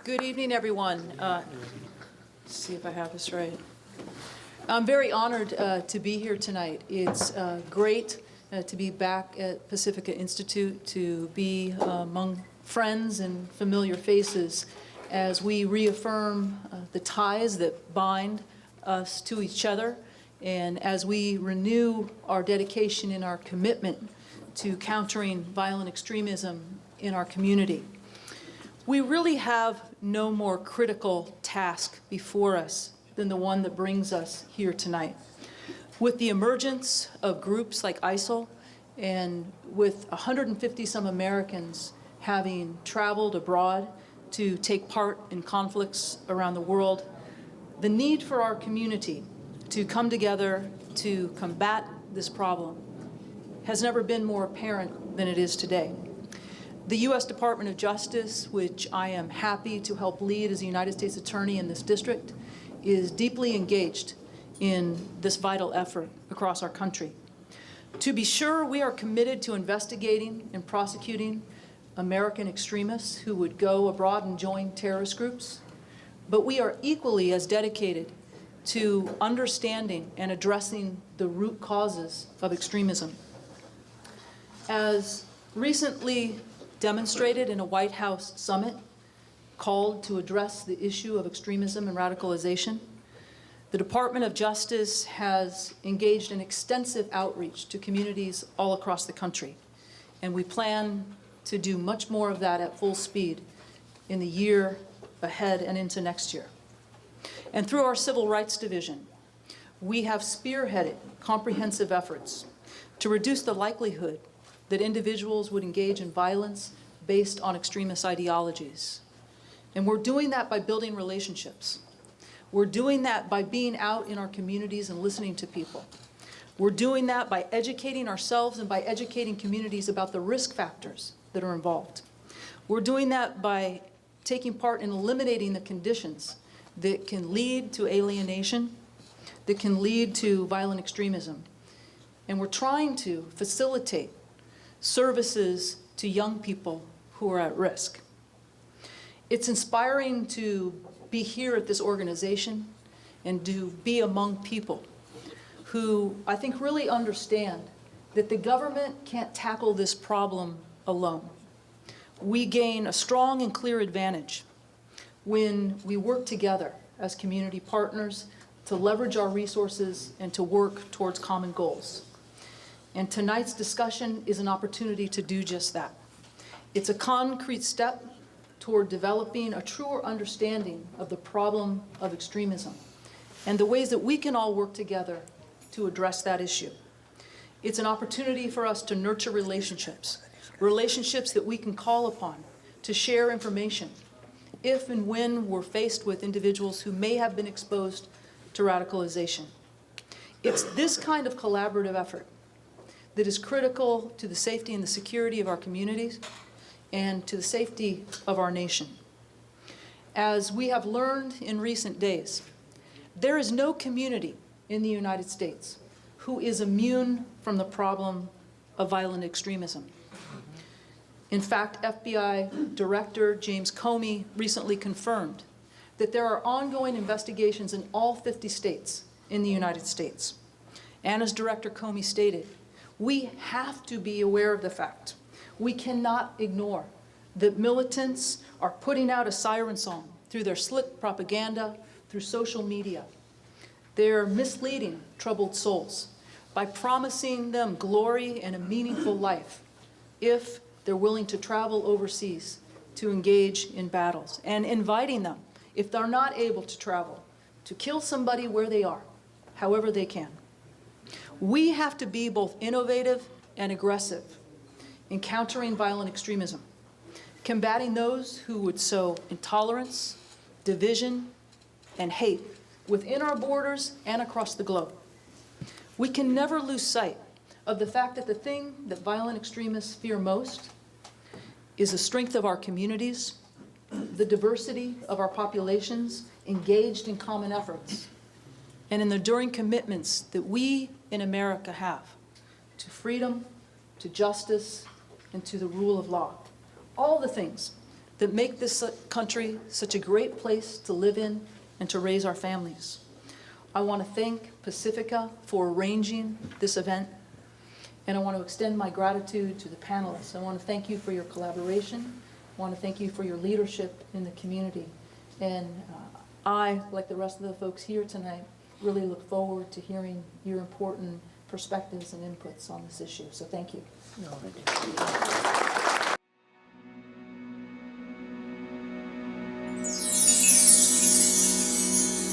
Good evening, everyone. See if I have this right. I'm very honored to be here tonight. It's great to be back at Pacifica Institute, to be among friends and familiar faces as we reaffirm the ties that bind us to each other, and as we renew our dedication and our commitment to countering violent extremism in our community. We really have no more critical task before us than the one that brings us here tonight. With the emergence of groups like ISIL, and with 150-some Americans having traveled abroad to take part in conflicts around the world, the need for our community to come together to combat this problem has never been more apparent than it is today. The U.S. Department of Justice, which I am happy to help lead as a United States Attorney in this district, is deeply engaged in this vital effort across our country. To be sure, we are committed to investigating and prosecuting American extremists who would go abroad and join terrorist groups, but we are equally as dedicated to understanding and addressing the root causes of extremism. As recently demonstrated in a White House summit called to address the issue of extremism and radicalization, the Department of Justice has engaged in extensive outreach to communities all across the country, and we plan to do much more of that at full speed in the year ahead and into next year. And through our Civil Rights Division, we have spearheaded comprehensive efforts to reduce the likelihood that individuals would engage in violence based on extremist ideologies. And we're doing that by building relationships. We're doing that by being out in our communities and listening to people. We're doing that by educating ourselves and by educating communities about the risk factors that are involved. We're doing that by taking part in eliminating the conditions that can lead to alienation, that can lead to violent extremism. And we're trying to facilitate services to young people who are at risk. It's inspiring to be here at this organization and to be among people who I think really understand that the government can't tackle this problem alone. We gain a strong and clear advantage when we work together as community partners to leverage our resources and to work towards common goals. And tonight's discussion is an opportunity to do just that. It's a concrete step toward developing a truer understanding of the problem of extremism and the ways that we can all work together to address that issue. It's an opportunity for us to nurture relationships that we can call upon to share information if and when we're faced with individuals who may have been exposed to radicalization. It's this kind of collaborative effort that is critical to the safety and the security of our communities and to the safety of our nation. As we have learned in recent days, there is no community in the United States who is immune from the problem of violent extremism. In fact, FBI Director James Comey recently confirmed that there are ongoing investigations in all 50 states in the United States. And as Director Comey stated, we have to be aware of the fact. We cannot ignore that militants are putting out a siren song through their slick propaganda, through social media. They're misleading troubled souls by promising them glory and a meaningful life if they're willing to travel overseas to engage in battles, and inviting them, if they're not able to travel, to kill somebody where they are, however they can. We have to be both innovative and aggressive in countering violent extremism, combating those who would sow intolerance, division, and hate within our borders and across the globe. We can never lose sight of the fact that the thing that violent extremists fear most is the strength of our communities, the diversity of our populations engaged in common efforts, and in the enduring commitments that we in America have to freedom, to justice, and to the rule of law. All the things that make this country such a great place to live in and to raise our families. I want to thank Pacifica for arranging this event, and I want to extend my gratitude to the panelists. I want to thank you for your collaboration. I want to thank you for your leadership in the community. And I, like the rest of the folks here tonight, really look forward to hearing your important perspectives and inputs on this issue. So thank you.